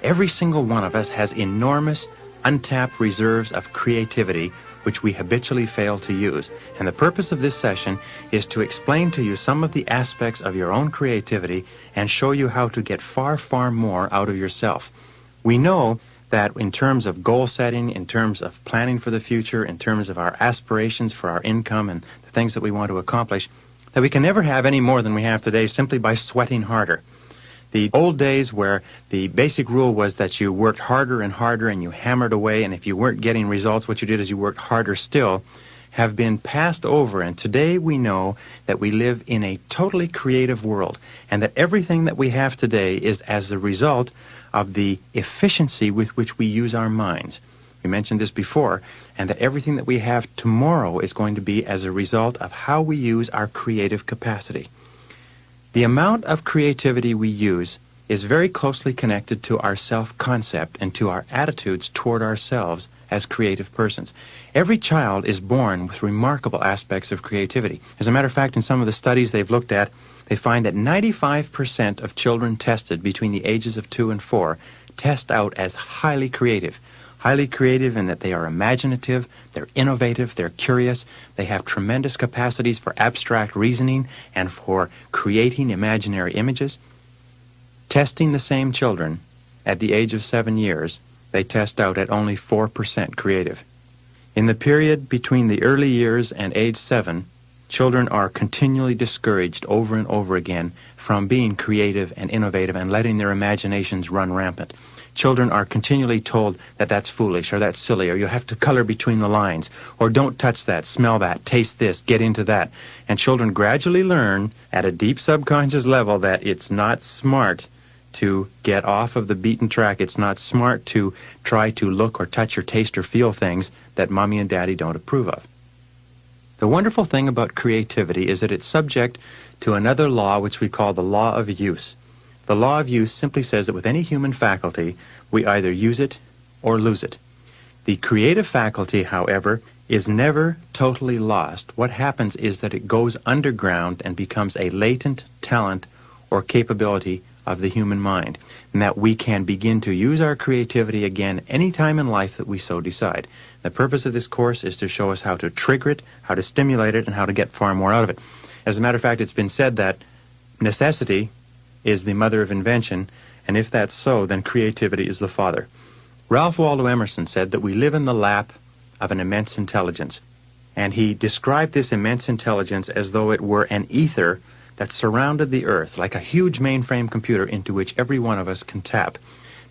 Every single one of us has enormous, untapped reserves of creativity which we habitually fail to use. And the purpose of this session is to explain to you some of the aspects of your own creativity and show you how to get far, far more out of yourself. We know that in terms of goal setting, in terms of planning for the future, in terms of our aspirations for our income and the things that we want to accomplish, that we can never have any more than we have today simply by sweating harder. The old days where the basic rule was that you worked harder and harder and you hammered away, and if you weren't getting results, what you did is you worked harder still, have been passed over. And today we know that we live in a totally creative world, and that everything that we have today is as a result of the efficiency with which we use our minds. We mentioned this before, and that everything that we have tomorrow is going to be as a result of how we use our creative capacity. The amount of creativity we use is very closely connected to our self-concept and to our attitudes toward ourselves as creative persons. Every child is born with remarkable aspects of creativity. As a matter of fact, in some of the studies they've looked at, they find that 95% of children tested between the ages of 2 and 4 test out as highly creative. Highly creative in that they are imaginative, they're innovative, they're curious, they have tremendous capacities for abstract reasoning and for creating imaginary images. Testing the same children at the age of 7 years, they test out at only 4% creative. In the period between the early years and age 7, children are continually discouraged over and over again from being creative and innovative and letting their imaginations run rampant. Children are continually told that that's foolish or that's silly, or you have to color between the lines, or don't touch that, smell that, taste this, get into that. And children gradually learn at a deep subconscious level that it's not smart to get off of the beaten track. It's not smart to try to look or touch or taste or feel things that mommy and daddy don't approve of. The wonderful thing about creativity is that it's subject to another law which we call the law of use. The law of use simply says that with any human faculty, we either use it or lose it. The creative faculty, however, is never totally lost. What happens is that it goes underground and becomes a latent talent or capability of the human mind, and that we can begin to use our creativity again any time in life that we so decide. The purpose of this course is to show us how to trigger it, how to stimulate it, and how to get far more out of it. As a matter of fact, it's been said that necessity is the mother of invention, and if that's so, then creativity is the father. Ralph Waldo Emerson said that we live in the lap of an immense intelligence, and he described this immense intelligence as though it were an ether that surrounded the earth, like a huge mainframe computer into which every one of us can tap.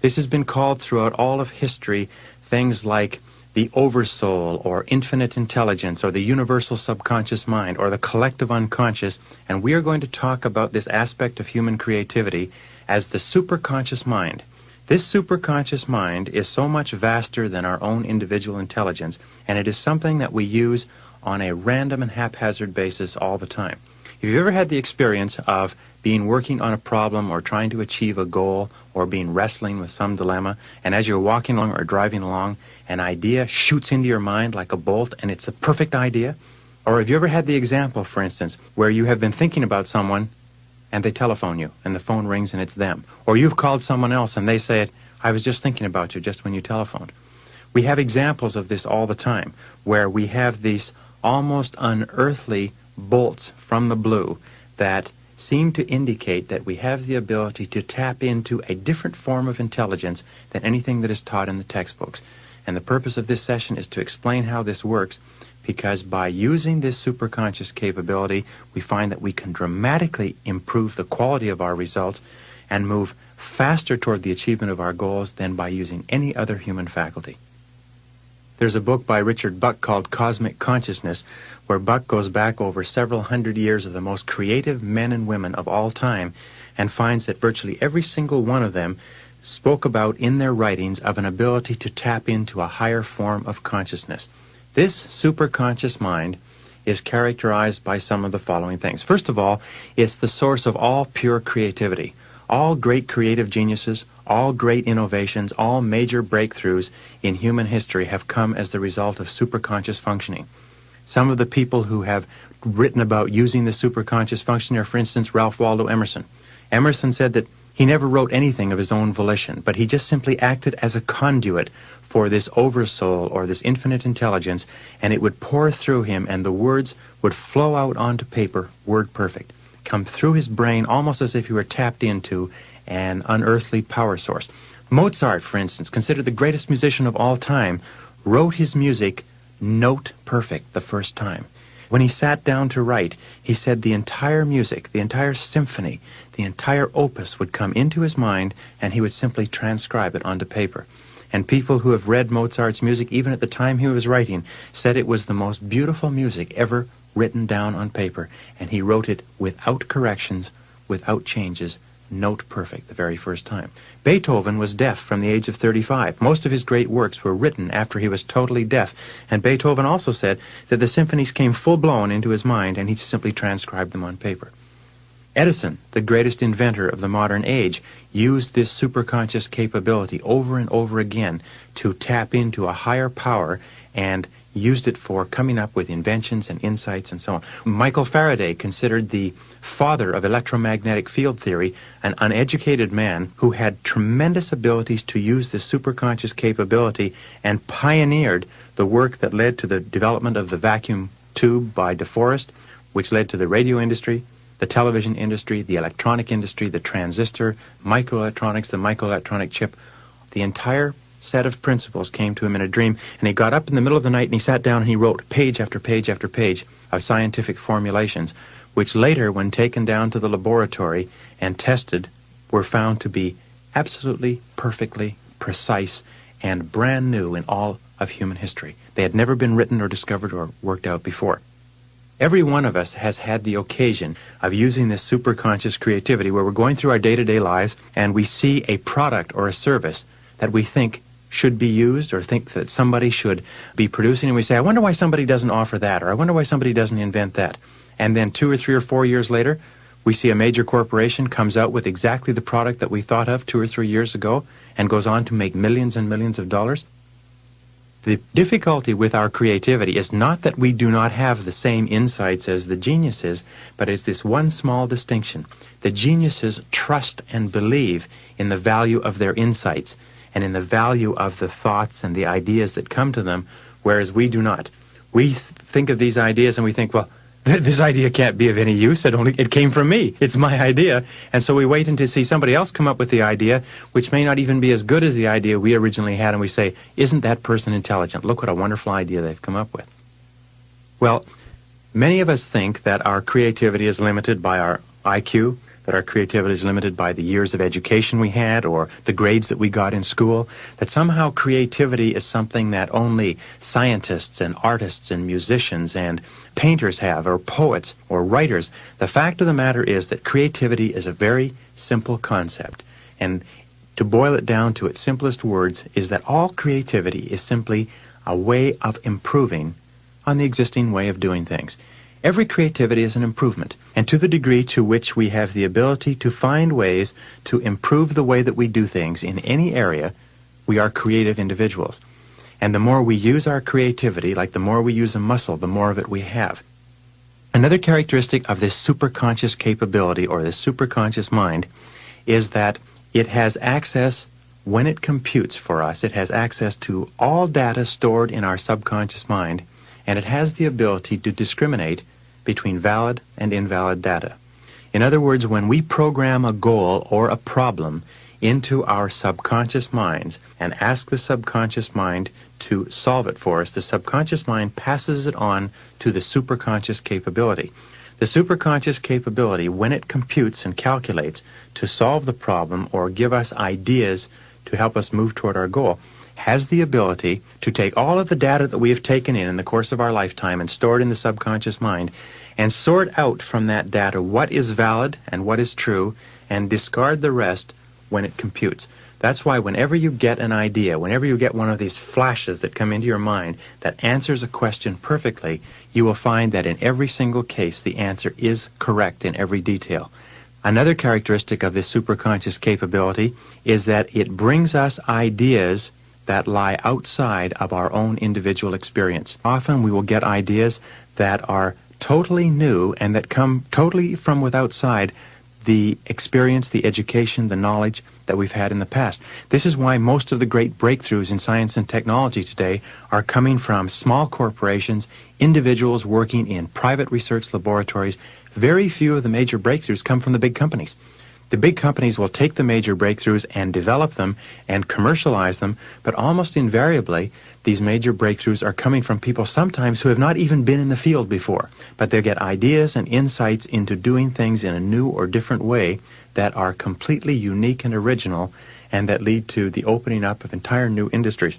This has been called throughout all of history things like the oversoul, or infinite intelligence, or the universal subconscious mind, or the collective unconscious, and we are going to talk about this aspect of human creativity as the superconscious mind. This superconscious mind is so much vaster than our own individual intelligence, and it is something that we use on a random and haphazard basis all the time. If you've ever had the experience of being working on a problem or trying to achieve a goal or being wrestling with some dilemma, and as you're walking along or driving along, an idea shoots into your mind like a bolt and it's a perfect idea? Or have you ever had the example, for instance, where you have been thinking about someone and they telephone you and the phone rings and it's them? Or you've called someone else and they say, I was just thinking about you just when you telephoned. We have examples of this all the time, where we have these almost unearthly bolts from the blue that seem to indicate that we have the ability to tap into a different form of intelligence than anything that is taught in the textbooks. And the purpose of this session is to explain how this works, because by using this superconscious capability, we find that we can dramatically improve the quality of our results and move faster toward the achievement of our goals than by using any other human faculty. There's a book by Richard Buck called Cosmic Consciousness, where Buck goes back over several hundred years of the most creative men and women of all time and finds that virtually every single one of them spoke about in their writings of an ability to tap into a higher form of consciousness. This superconscious mind is characterized by some of the following things. First of all, it's the source of all pure creativity. All great creative geniuses, all great innovations, all major breakthroughs in human history have come as the result of superconscious functioning. Some of the people who have written about using the superconscious function are, for instance, Ralph Waldo Emerson. Emerson said that He never wrote anything of his own volition, but he just simply acted as a conduit for this oversoul or this infinite intelligence, and it would pour through him, and the words would flow out onto paper, word perfect, come through his brain almost as if he were tapped into an unearthly power source. Mozart, for instance, considered the greatest musician of all time, wrote his music note perfect the first time. When he sat down to write, he said the entire music, the entire symphony, the entire opus would come into his mind, and he would simply transcribe it onto paper. And people who have read Mozart's music, even at the time he was writing, said it was the most beautiful music ever written down on paper. And he wrote it without corrections, without changes, note perfect the very first time. Beethoven was deaf from the age of 35. Most of his great works were written after he was totally deaf. And Beethoven also said that the symphonies came full-blown into his mind, and he just simply transcribed them on paper. Edison, the greatest inventor of the modern age, used this superconscious capability over and over again to tap into a higher power, and used it for coming up with inventions and insights and so on. Michael Faraday, considered the father of electromagnetic field theory, an uneducated man who had tremendous abilities to use this superconscious capability, and pioneered the work that led to the development of the vacuum tube by DeForest, which led to the radio industry, the television industry, the electronic industry, the transistor, microelectronics, the microelectronic chip. The entire set of principles came to him in a dream, and he got up in the middle of the night and he sat down and he wrote page after page after page of scientific formulations, which later, when taken down to the laboratory and tested, were found to be absolutely, perfectly precise and brand new in all of human history. They had never been written or discovered or worked out before. Every one of us has had the occasion of using this superconscious creativity where we're going through our day-to-day lives and we see a product or a service that we think should be used or think that somebody should be producing, and we say, I wonder why somebody doesn't offer that, or I wonder why somebody doesn't invent that. And then 2 or 3 or 4 years later, we see a major corporation comes out with exactly the product that we thought of 2 or 3 years ago and goes on to make millions and millions of dollars. The difficulty with our creativity is not that we do not have the same insights as the geniuses, but it's this one small distinction. The geniuses trust and believe in the value of their insights and in the value of the thoughts and the ideas that come to them, whereas we do not. We think of these ideas and we think, well, this idea can't be of any use. It came from me. It's my idea. And so we wait until see somebody else come up with the idea, which may not even be as good as the idea we originally had, and we say, isn't that person intelligent? Look what a wonderful idea they've come up with. Well, many of us think that our creativity is limited by our IQ, that our creativity is limited by the years of education we had or the grades that we got in school, that somehow creativity is something that only scientists and artists and musicians and painters have, or poets or writers. The fact of the matter is that creativity is a very simple concept, and to boil it down to its simplest words is that all creativity is simply a way of improving on the existing way of doing things. Every creativity is an improvement, and to the degree to which we have the ability to find ways to improve the way that we do things in any area, we are creative individuals. And the more we use our creativity, like the more we use a muscle, the more of it we have. Another characteristic of this superconscious capability, or this superconscious mind, is that it has access, when it computes for us, it has access to all data stored in our subconscious mind, and it has the ability to discriminate between valid and invalid data. In other words, when we program a goal or a problem into our subconscious minds and ask the subconscious mind to solve it for us, the subconscious mind passes it on to the superconscious capability. The superconscious capability, when it computes and calculates to solve the problem or give us ideas to help us move toward our goal, has the ability to take all of the data that we have taken in the course of our lifetime and store it in the subconscious mind and sort out from that data what is valid and what is true and discard the rest when it computes. That's why whenever you get an idea, whenever you get one of these flashes that come into your mind that answers a question perfectly, you will find that in every single case the answer is correct in every detail. Another characteristic of this superconscious capability is that it brings us ideas that lie outside of our own individual experience. Often we will get ideas that are totally new and that come totally from outside, the experience, the education, the knowledge that we've had in the past. This is why most of the great breakthroughs in science and technology today are coming from small corporations, individuals working in private research laboratories. Very few of the major breakthroughs come from the big companies. The big companies will take the major breakthroughs and develop them and commercialize them, but almost invariably, these major breakthroughs are coming from people sometimes who have not even been in the field before, but they get ideas and insights into doing things in a new or different way that are completely unique and original and that lead to the opening up of entire new industries.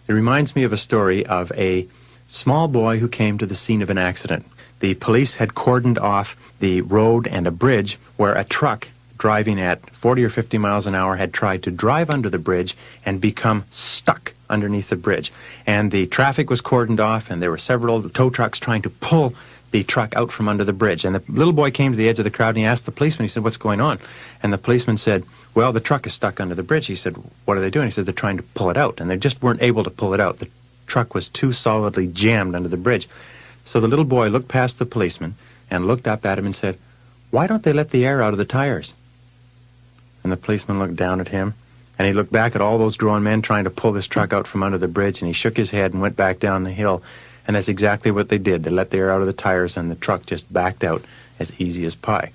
It reminds me of a story of a small boy who came to the scene of an accident. The police had cordoned off the road and a bridge where a truck driving at 40 or 50 miles an hour had tried to drive under the bridge and become stuck underneath the bridge. And the traffic was cordoned off, and there were several tow trucks trying to pull the truck out from under the bridge. And the little boy came to the edge of the crowd, and he asked the policeman, he said, "What's going on?" And the policeman said, "Well, the truck is stuck under the bridge." He said, "What are they doing?" He said, "They're trying to pull it out." And they just weren't able to pull it out. The truck was too solidly jammed under the bridge. So the little boy looked past the policeman and looked up at him and said, "Why don't they let the air out of the tires?" And the policeman looked down at him, and he looked back at all those grown men trying to pull this truck out from under the bridge, and he shook his head and went back down the hill. And that's exactly what they did. They let the air out of the tires, and the truck just backed out as easy as pie.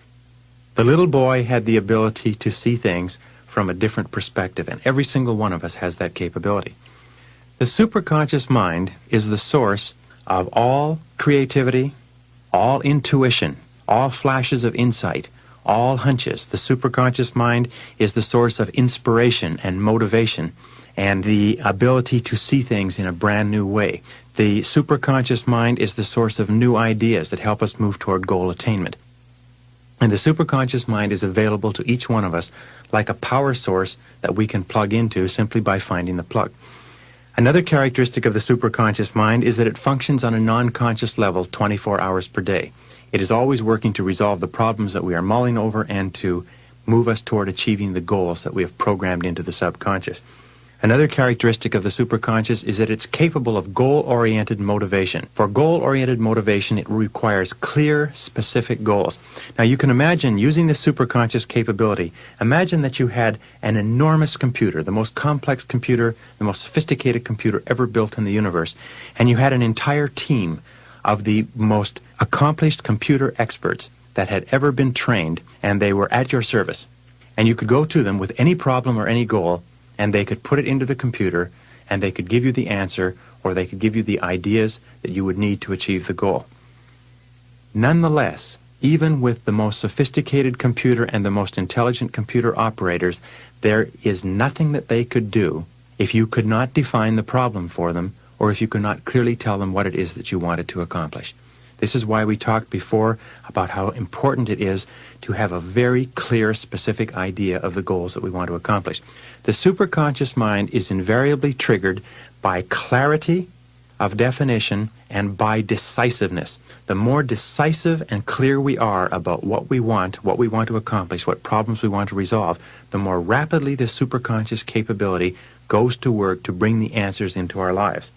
The little boy had the ability to see things from a different perspective, and every single one of us has that capability. The superconscious mind is the source of all creativity, all intuition, all flashes of insight, all hunches. The superconscious mind is the source of inspiration and motivation and the ability to see things in a brand new way. The superconscious mind is the source of new ideas that help us move toward goal attainment. And the superconscious mind is available to each one of us like a power source that we can plug into simply by finding the plug. Another characteristic of the superconscious mind is that it functions on a non-conscious level 24 hours per day. It is always working to resolve the problems that we are mulling over and to move us toward achieving the goals that we have programmed into the subconscious. Another characteristic of the superconscious is that it's capable of goal-oriented motivation. For goal-oriented motivation, it requires clear, specific goals. Now, you can imagine using this superconscious capability. Imagine that you had an enormous computer, the most complex computer, the most sophisticated computer ever built in the universe, and you had an entire team of the most accomplished computer experts that had ever been trained, and they were at your service. And you could go to them with any problem or any goal, and they could put it into the computer, and they could give you the answer, or they could give you the ideas that you would need to achieve the goal. Nonetheless, even with the most sophisticated computer and the most intelligent computer operators, there is nothing that they could do if you could not define the problem for them, or if you could not clearly tell them what it is that you wanted to accomplish. This is why we talked before about how important it is to have a very clear, specific idea of the goals that we want to accomplish. The superconscious mind is invariably triggered by clarity of definition and by decisiveness. The more decisive and clear we are about what we want to accomplish, what problems we want to resolve, the more rapidly the superconscious capability goes to work to bring the answers into our lives.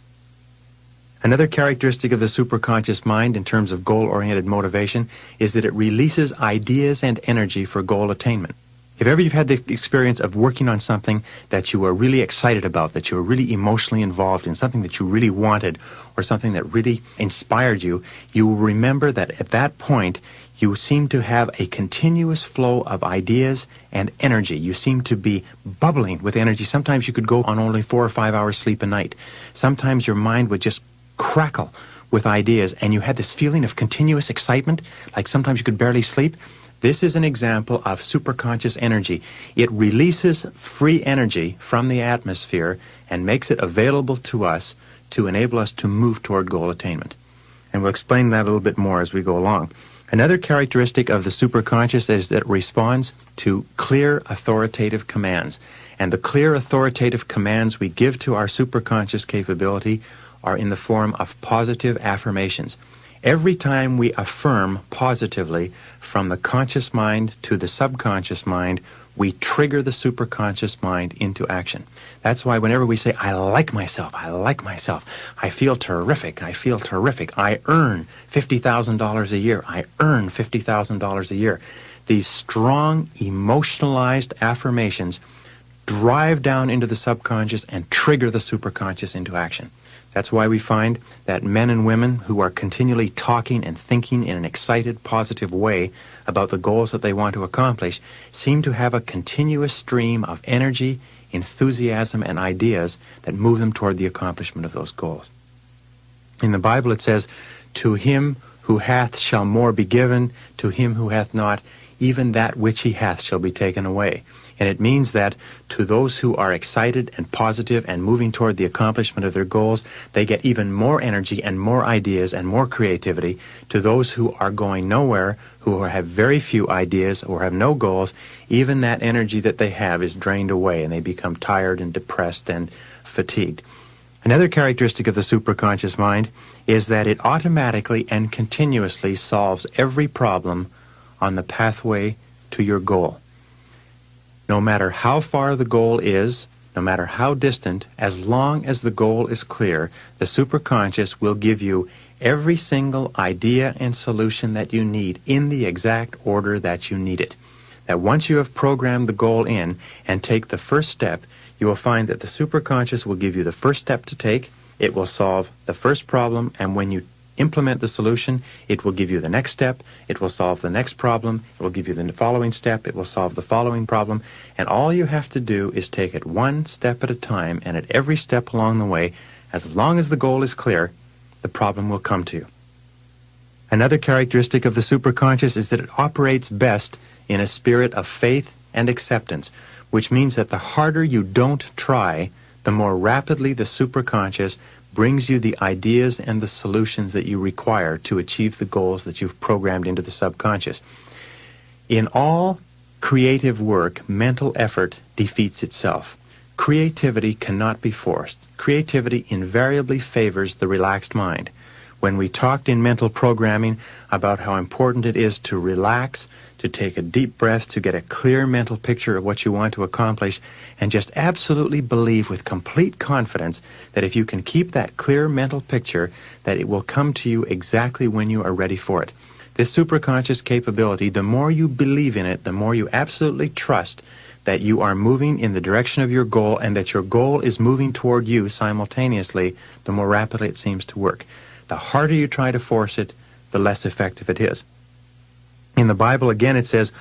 Another characteristic of the superconscious mind in terms of goal-oriented motivation is that it releases ideas and energy for goal attainment. If ever you've had the experience of working on something that you were really excited about, that you were really emotionally involved in, something that you really wanted, or something that really inspired you, you will remember that at that point you seem to have a continuous flow of ideas and energy. You seem to be bubbling with energy. Sometimes you could go on only 4 or 5 hours sleep a night. Sometimes your mind would just crackle with ideas, and you had this feeling of continuous excitement, like sometimes you could barely sleep. This is an example of superconscious energy. It releases free energy from the atmosphere and makes it available to us to enable us to move toward goal attainment. And we'll explain that a little bit more as we go along. Another characteristic of the superconscious is that it responds to clear authoritative commands. And the clear authoritative commands we give to our superconscious capability are in the form of positive affirmations. Every time we affirm positively from the conscious mind to the subconscious mind, we trigger the superconscious mind into action. That's why whenever we say, I like myself, I feel terrific, I earn $50,000 a year, I earn $50,000 a year, these strong, emotionalized affirmations drive down into the subconscious and trigger the superconscious into action. That's why we find that men and women who are continually talking and thinking in an excited, positive way about the goals that they want to accomplish seem to have a continuous stream of energy, enthusiasm, and ideas that move them toward the accomplishment of those goals. In the Bible it says, "To him who hath shall more be given, to him who hath not, even that which he hath shall be taken away." And it means that to those who are excited and positive and moving toward the accomplishment of their goals, they get even more energy and more ideas and more creativity. To those who are going nowhere, who have very few ideas or have no goals, even that energy that they have is drained away and they become tired and depressed and fatigued. Another characteristic of the superconscious mind is that it automatically and continuously solves every problem on the pathway to your goal. No matter how far the goal is, no matter how distant, as long as the goal is clear, the superconscious will give you every single idea and solution that you need in the exact order that you need it. That once you have programmed the goal in and take the first step, you will find that the superconscious will give you the first step to take, it will solve the first problem, and when you implement the solution, it will give you the next step, it will solve the next problem, it will give you the following step, it will solve the following problem, and all you have to do is take it one step at a time, and at every step along the way, as long as the goal is clear, the problem will come to you. Another characteristic of the superconscious is that it operates best in a spirit of faith and acceptance, which means that the harder you don't try, the more rapidly the superconscious brings you the ideas and the solutions that you require to achieve the goals that you've programmed into the subconscious. In all creative work, mental effort defeats itself. Creativity cannot be forced. Creativity invariably favors the relaxed mind. When we talked in mental programming about how important it is to relax, to take a deep breath, to get a clear mental picture of what you want to accomplish, and just absolutely believe with complete confidence that if you can keep that clear mental picture, that it will come to you exactly when you are ready for it. This superconscious capability, the more you believe in it, the more you absolutely trust that you are moving in the direction of your goal and that your goal is moving toward you simultaneously, the more rapidly it seems to work. The harder you try to force it, the less effective it is. In the Bible, again, it says,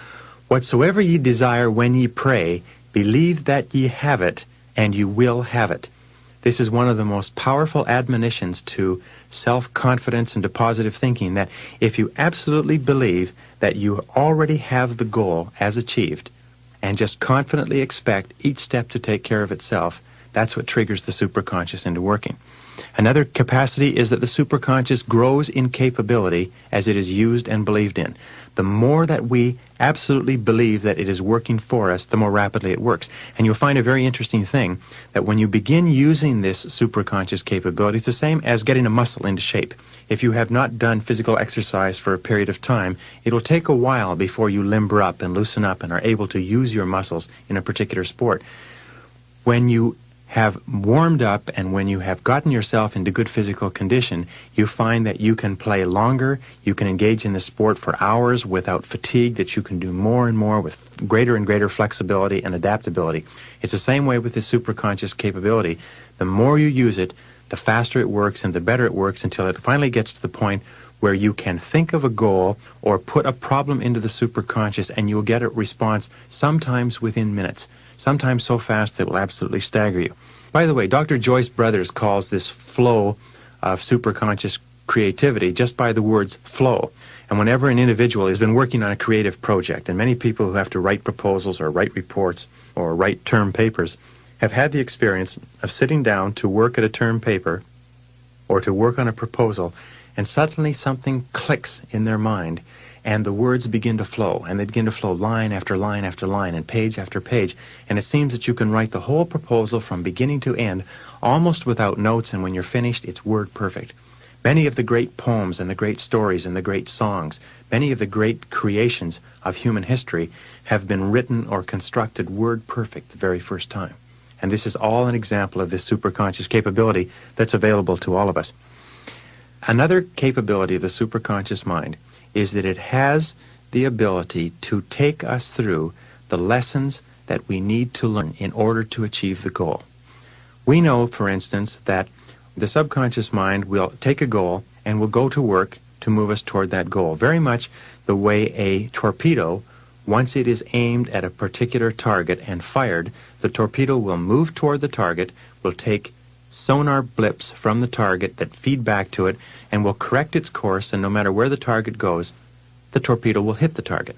"Whatsoever ye desire when ye pray, believe that ye have it, and you will have it." This is one of the most powerful admonitions to self-confidence and to positive thinking, that if you absolutely believe that you already have the goal as achieved, and just confidently expect each step to take care of itself, that's what triggers the superconscious into working. Another capacity is that the superconscious grows in capability as it is used and believed in. The more that we absolutely believe that it is working for us, the more rapidly it works. And you'll find a very interesting thing, that when you begin using this superconscious capability, it's the same as getting a muscle into shape. If you have not done physical exercise for a period of time, it'll take a while before you limber up and loosen up and are able to use your muscles in a particular sport. When you have warmed up and when you have gotten yourself into good physical condition, you find that you can play longer, you can engage in the sport for hours without fatigue, that you can do more and more with greater and greater flexibility and adaptability. It's the same way with this superconscious capability. The more you use it, the faster it works and the better it works, until it finally gets to the point where you can think of a goal or put a problem into the superconscious and you'll get a response sometimes within minutes. Sometimes so fast that it will absolutely stagger you. By the way, Dr. Joyce Brothers calls this flow of superconscious creativity just by the words flow. And whenever an individual has been working on a creative project, and many people who have to write proposals or write reports or write term papers have had the experience of sitting down to work at a term paper or to work on a proposal, and suddenly something clicks in their mind, and the words begin to flow, and they begin to flow line after line after line and page after page, and it seems that you can write the whole proposal from beginning to end almost without notes, and when you're finished, it's word perfect. Many of the great poems and the great stories and the great songs, many of the great creations of human history have been written or constructed word perfect the very first time. And this is all an example of this superconscious capability that's available to all of us. Another capability of the superconscious mind is that it has the ability to take us through the lessons that we need to learn in order to achieve the goal. We know, for instance, that the subconscious mind will take a goal and will go to work to move us toward that goal, very much the way a torpedo, once it is aimed at a particular target and fired, the torpedo will move toward the target, will take sonar blips from the target that feed back to it, and will correct its course, and no matter where the target goes, the torpedo will hit the target.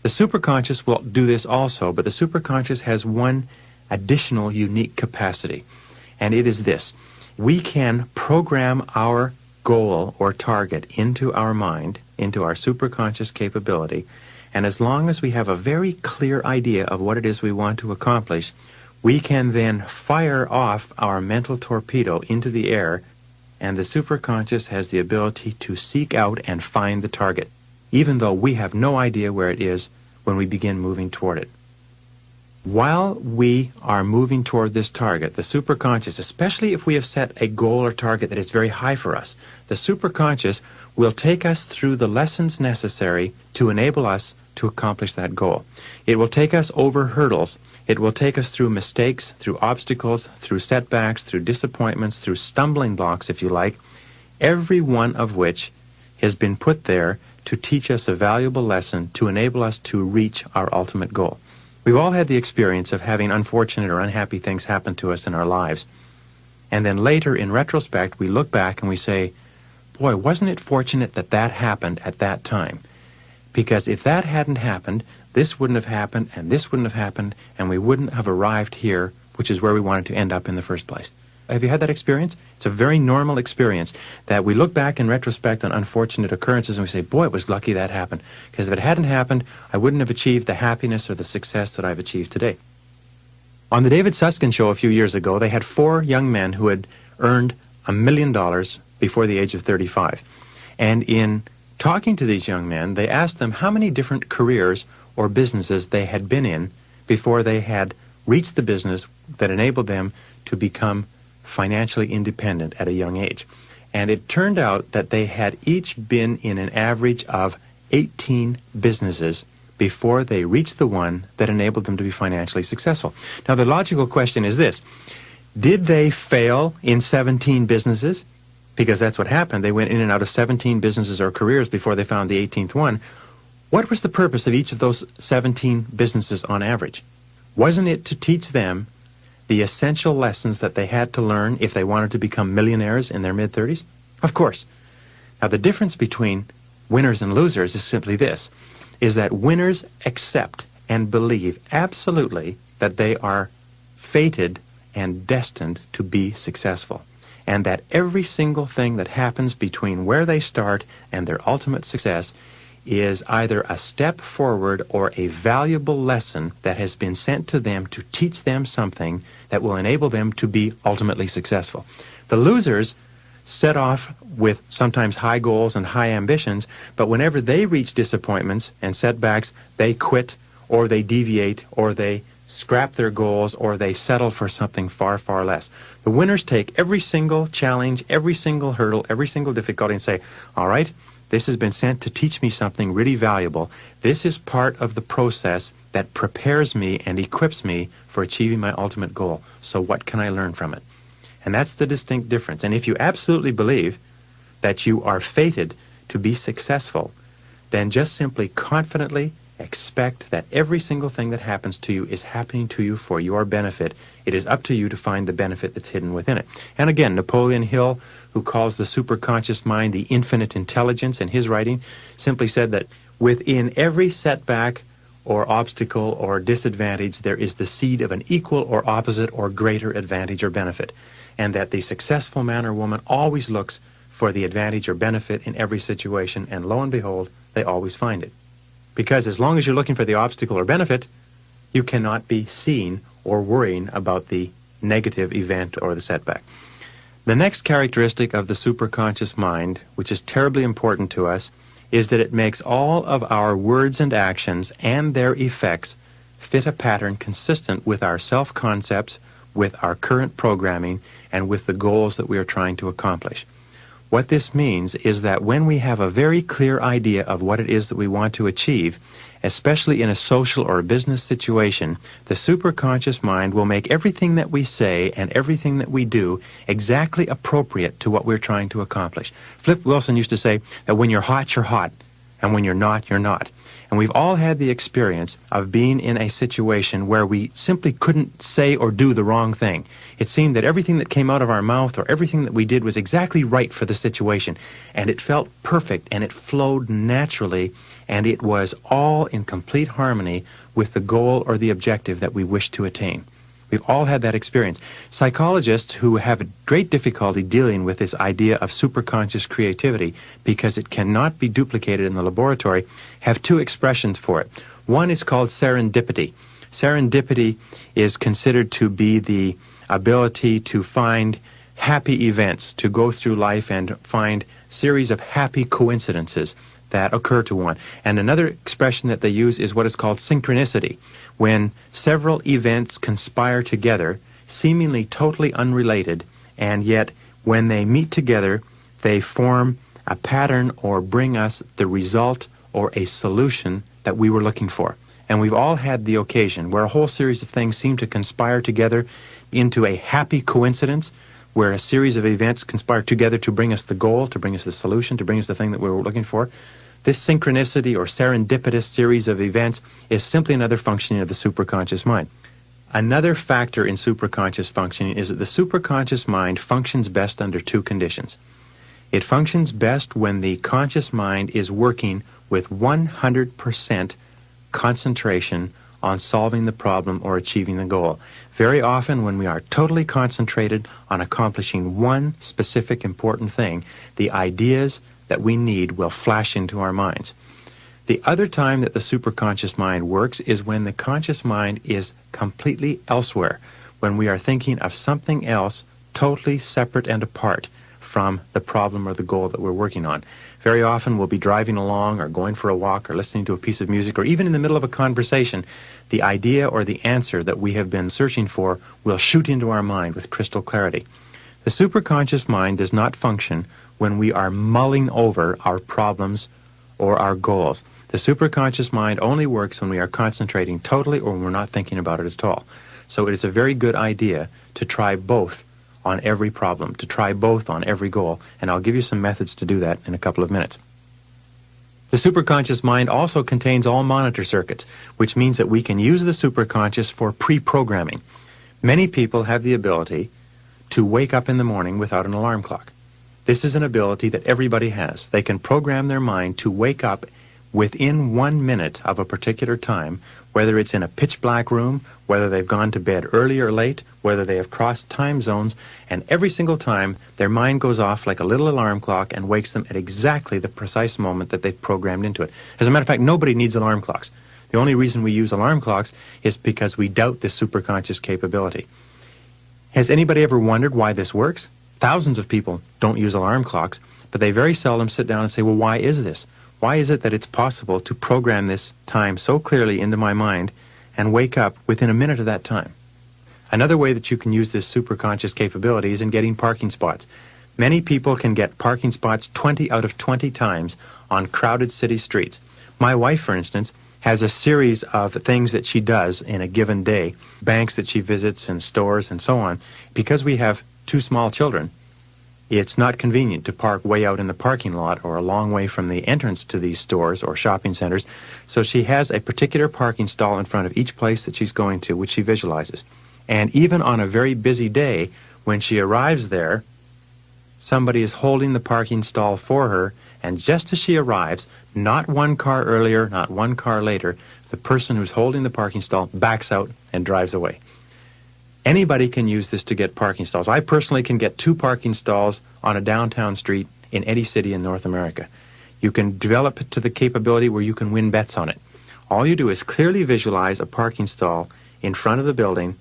The superconscious will do this also, but the superconscious has one additional unique capacity, and it is this. We can program our goal or target into our mind, into our superconscious capability, and as long as we have a very clear idea of what it is we want to accomplish, we can then fire off our mental torpedo into the air, and the superconscious has the ability to seek out and find the target, even though we have no idea where it is when we begin moving toward it. While we are moving toward this target, the superconscious, especially if we have set a goal or target that is very high for us, the superconscious will take us through the lessons necessary to enable us to accomplish that goal. It will take us over hurdles. It will take us through mistakes, through obstacles, through setbacks, through disappointments, through stumbling blocks, if you like, every one of which has been put there to teach us a valuable lesson to enable us to reach our ultimate goal. We've all had the experience of having unfortunate or unhappy things happen to us in our lives. And then later, in retrospect, we look back and we say, boy, wasn't it fortunate that that happened at that time? Because if that hadn't happened, this wouldn't have happened, and this wouldn't have happened, and we wouldn't have arrived here, which is where we wanted to end up in the first place. Have you had that experience? It's a very normal experience that we look back in retrospect on unfortunate occurrences and we say, boy, it was lucky that happened. Because if it hadn't happened, I wouldn't have achieved the happiness or the success that I've achieved today. On the David Susskind show a few years ago, they had 4 young men who had earned $1 million before the age of 35. And in talking to these young men, they asked them how many different careers or businesses they had been in before they had reached the business that enabled them to become financially independent at a young age. And it turned out that they had each been in an average of 18 businesses before they reached the one that enabled them to be financially successful. Now, the logical question is this. Did they fail in 17 businesses? Because that's what happened. They went in and out of 17 businesses or careers before they found the 18th one. What was the purpose of each of those 17 businesses on average? Wasn't it to teach them the essential lessons that they had to learn if they wanted to become millionaires in their mid-30s? Of course. Now, the difference between winners and losers is simply this, is that winners accept and believe absolutely that they are fated and destined to be successful, and that every single thing that happens between where they start and their ultimate success is either a step forward or a valuable lesson that has been sent to them to teach them something that will enable them to be ultimately successful. The losers set off with sometimes high goals and high ambitions, but whenever they reach disappointments and setbacks, they quit or they deviate or they scrap their goals or they settle for something far, far less. The winners take every single challenge, every single hurdle, every single difficulty and say, all right, this has been sent to teach me something really valuable. This is part of the process that prepares me and equips me for achieving my ultimate goal. So what can I learn from it? And that's the distinct difference. And if you absolutely believe that you are fated to be successful, then just simply confidently expect that every single thing that happens to you is happening to you for your benefit. It is up to you to find the benefit that's hidden within it. And again, Napoleon Hill, who calls the superconscious mind the infinite intelligence in his writing, simply said that within every setback or obstacle or disadvantage, there is the seed of an equal or opposite or greater advantage or benefit. And that the successful man or woman always looks for the advantage or benefit in every situation, and lo and behold, they always find it. Because as long as you're looking for the obstacle or benefit, you cannot be seeing or worrying about the negative event or the setback. The next characteristic of the superconscious mind, which is terribly important to us, is that it makes all of our words and actions and their effects fit a pattern consistent with our self-concepts, with our current programming, and with the goals that we are trying to accomplish. What this means is that when we have a very clear idea of what it is that we want to achieve, especially in a social or a business situation, the superconscious mind will make everything that we say and everything that we do exactly appropriate to what we're trying to accomplish. Flip Wilson used to say that when you're hot, and when you're not, you're not. And we've all had the experience of being in a situation where we simply couldn't say or do the wrong thing. It seemed that everything that came out of our mouth or everything that we did was exactly right for the situation. And it felt perfect, and it flowed naturally, and it was all in complete harmony with the goal or the objective that we wished to attain. We've all had that experience. Psychologists who have great difficulty dealing with this idea of superconscious creativity because it cannot be duplicated in the laboratory have two expressions for it. One is called serendipity. Serendipity is considered to be the ability to find happy events, to go through life and find series of happy coincidences that occur to one. And another expression that they use is what is called synchronicity, when several events conspire together, seemingly totally unrelated, and yet when they meet together, they form a pattern or bring us the result or a solution that we were looking for. And we've all had the occasion where a whole series of things seem to conspire together into a happy coincidence, where a series of events conspire together to bring us the goal, to bring us the solution, to bring us the thing that we were looking for. This synchronicity or serendipitous series of events is simply another functioning of the superconscious mind. Another factor in superconscious functioning is that the superconscious mind functions best under two conditions. It functions best when the conscious mind is working with 100% concentration on solving the problem or achieving the goal. Very often when we are totally concentrated on accomplishing one specific important thing, the ideas that we need will flash into our minds. The other time that the superconscious mind works is when the conscious mind is completely elsewhere, when we are thinking of something else totally separate and apart from the problem or the goal that we're working on. Very often we'll be driving along or going for a walk or listening to a piece of music, or even in the middle of a conversation, the idea or the answer that we have been searching for will shoot into our mind with crystal clarity. The superconscious mind does not function when we are mulling over our problems or our goals. The superconscious mind only works when we are concentrating totally or when we're not thinking about it at all. So it is a very good idea to try both on every problem, to try both on every goal, and I'll give you some methods to do that in a couple of minutes. The superconscious mind also contains all monitor circuits, which means that we can use the superconscious for pre-programming. Many people have the ability to wake up in the morning without an alarm clock. This is an ability that everybody has. They can program their mind to wake up within 1 minute of a particular time, whether it's in a pitch black room, whether they've gone to bed early or late, whether they have crossed time zones, and every single time their mind goes off like a little alarm clock and wakes them at exactly the precise moment that they've programmed into it. As a matter of fact, nobody needs alarm clocks. The only reason we use alarm clocks is because we doubt this superconscious capability. Has anybody ever wondered why this works? Thousands of people don't use alarm clocks, but they very seldom sit down and say, well, why is this? Why is it that it's possible to program this time so clearly into my mind and wake up within a minute of that time? Another way that you can use this superconscious capability is in getting parking spots. Many people can get parking spots 20 out of 20 times on crowded city streets. My wife, for instance, has a series of things that she does in a given day, banks that she visits and stores and so on. Because we have two small children, it's not convenient to park way out in the parking lot or a long way from the entrance to these stores or shopping centers. So she has a particular parking stall in front of each place that she's going to, which she visualizes. And even on a very busy day, when she arrives there, somebody is holding the parking stall for her, and just as she arrives, not one car earlier, not one car later, the person who's holding the parking stall backs out and drives away. Anybody can use this to get parking stalls. I personally can get 2 parking stalls on a downtown street in any city in North America. You can develop it to the capability where you can win bets on it. All you do is clearly visualize a parking stall in front of the building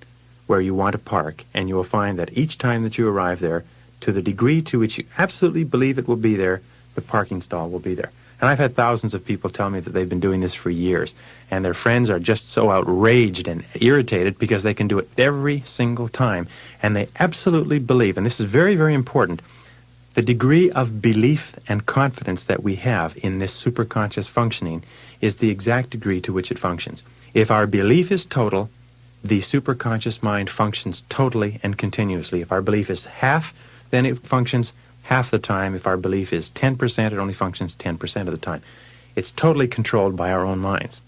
where you want to park, and you will find that each time that you arrive there, to the degree to which you absolutely believe it will be there, the parking stall will be there. And I've had thousands of people tell me that they've been doing this for years, and their friends are just so outraged and irritated because they can do it every single time. And they absolutely believe, and this is very, very important, The degree of belief and confidence that we have in this superconscious functioning is the exact degree to which it functions. If our belief is total, the superconscious mind functions totally and continuously. If our belief is half, then it functions half the time. If our belief is 10%, it only functions 10% of the time. It's totally controlled by our own minds.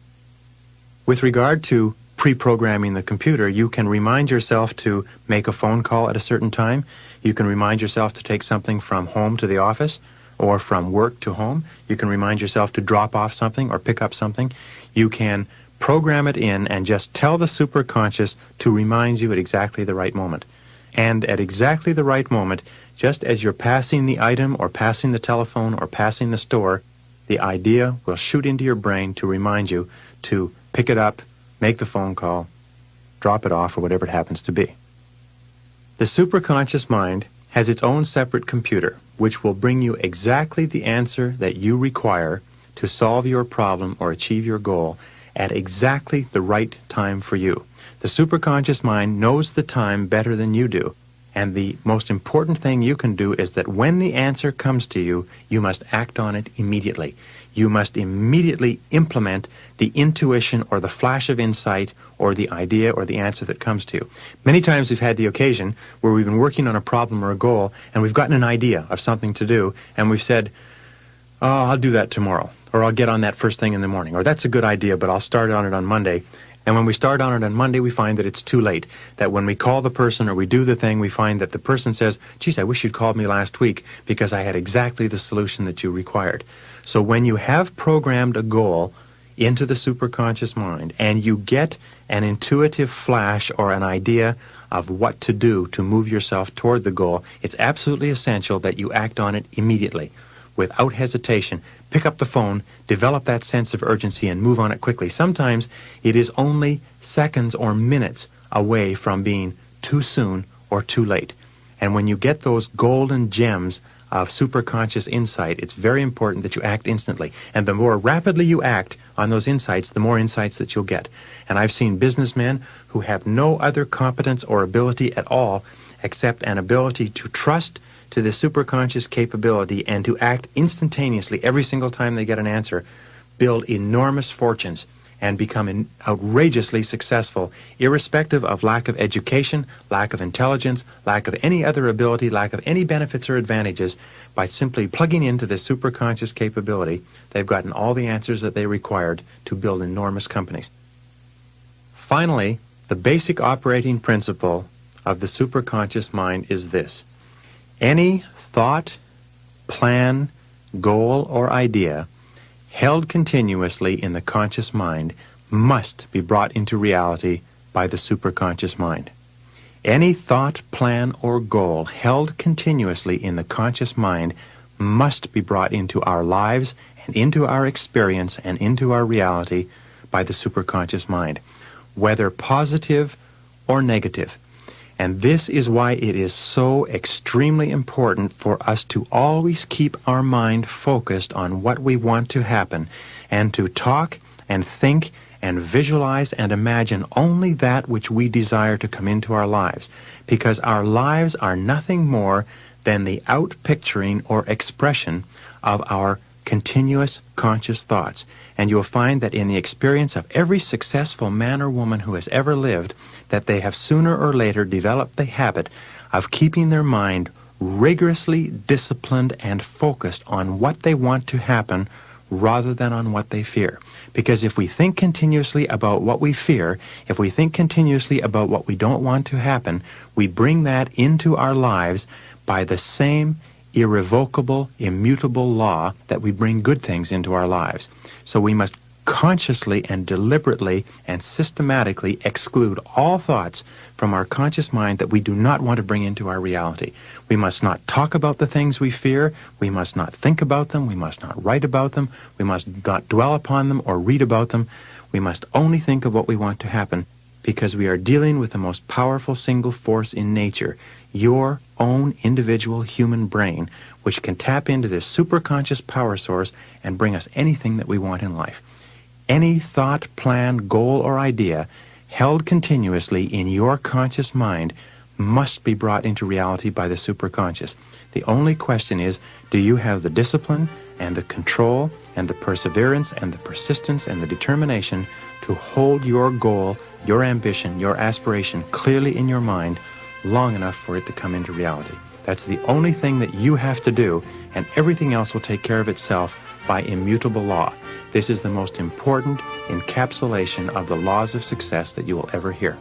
With regard to pre-programming the computer, you can remind yourself to make a phone call at a certain time. You can remind yourself to take something from home to the office or from work to home. You can remind yourself to drop off something or pick up something. You can program it in and just tell the superconscious to remind you at exactly the right moment. And at exactly the right moment, just as you're passing the item or passing the telephone or passing the store, the idea will shoot into your brain to remind you to pick it up, make the phone call, drop it off, or whatever it happens to be. The superconscious mind has its own separate computer, which will bring you exactly the answer that you require to solve your problem or achieve your goal at exactly the right time for you. The superconscious mind knows the time better than you do, and the most important thing you can do is that when the answer comes to you, you must act on it immediately. You must immediately implement the intuition or the flash of insight or the idea or the answer that comes to you. Many times we've had the occasion where we've been working on a problem or a goal, and we've gotten an idea of something to do, and we've said, "Oh, I'll do that tomorrow," or "I'll get on that first thing in the morning," or "That's a good idea, but I'll start on it on Monday." And when we start on it on Monday, we find that it's too late. That when we call the person or we do the thing, we find that the person says, "Geez, I wish you'd called me last week because I had exactly the solution that you required." So when you have programmed a goal into the superconscious mind and you get an intuitive flash or an idea of what to do to move yourself toward the goal, it's absolutely essential that you act on it immediately, without hesitation. Pick up the phone, develop that sense of urgency, and move on it quickly. Sometimes it is only seconds or minutes away from being too soon or too late. And when you get those golden gems of superconscious insight, it's very important that you act instantly. And the more rapidly you act on those insights, the more insights that you'll get. And I've seen businessmen who have no other competence or ability at all except an ability to trust to the superconscious capability and to act instantaneously every single time they get an answer, build enormous fortunes and become outrageously successful, irrespective of lack of education, lack of intelligence, lack of any other ability, lack of any benefits or advantages. By simply plugging into this superconscious capability, they've gotten all the answers that they required to build enormous companies. Finally, the basic operating principle of the superconscious mind is this: any thought, plan, goal, or idea held continuously in the conscious mind must be brought into reality by the superconscious mind. Any thought, plan, or goal held continuously in the conscious mind must be brought into our lives and into our experience and into our reality by the superconscious mind, whether positive or negative. And this is why it is so extremely important for us to always keep our mind focused on what we want to happen and to talk and think and visualize and imagine only that which we desire to come into our lives, because our lives are nothing more than the outpicturing or expression of our continuous conscious thoughts. And you'll find that in the experience of every successful man or woman who has ever lived, that they have sooner or later developed the habit of keeping their mind rigorously disciplined and focused on what they want to happen rather than on what they fear. Because if we think continuously about what we fear, if we think continuously about what we don't want to happen, we bring that into our lives by the same irrevocable, immutable law that we bring good things into our lives. So we must consciously and deliberately and systematically exclude all thoughts from our conscious mind that we do not want to bring into our reality. We must not talk about the things we fear. We must not think about them. We must not write about them. We must not dwell upon them or read about them. We must only think of what we want to happen, because we are dealing with the most powerful single force in nature, your own individual human brain, which can tap into this superconscious power source and bring us anything that we want in life. Any thought, plan, goal, or idea held continuously in your conscious mind must be brought into reality by the superconscious. The only question is, do you have the discipline and the control and the perseverance and the persistence and the determination to hold your goal, your ambition, your aspiration clearly in your mind long enough for it to come into reality? That's the only thing that you have to do, and everything else will take care of itself by immutable law. This is the most important encapsulation of the laws of success that you will ever hear.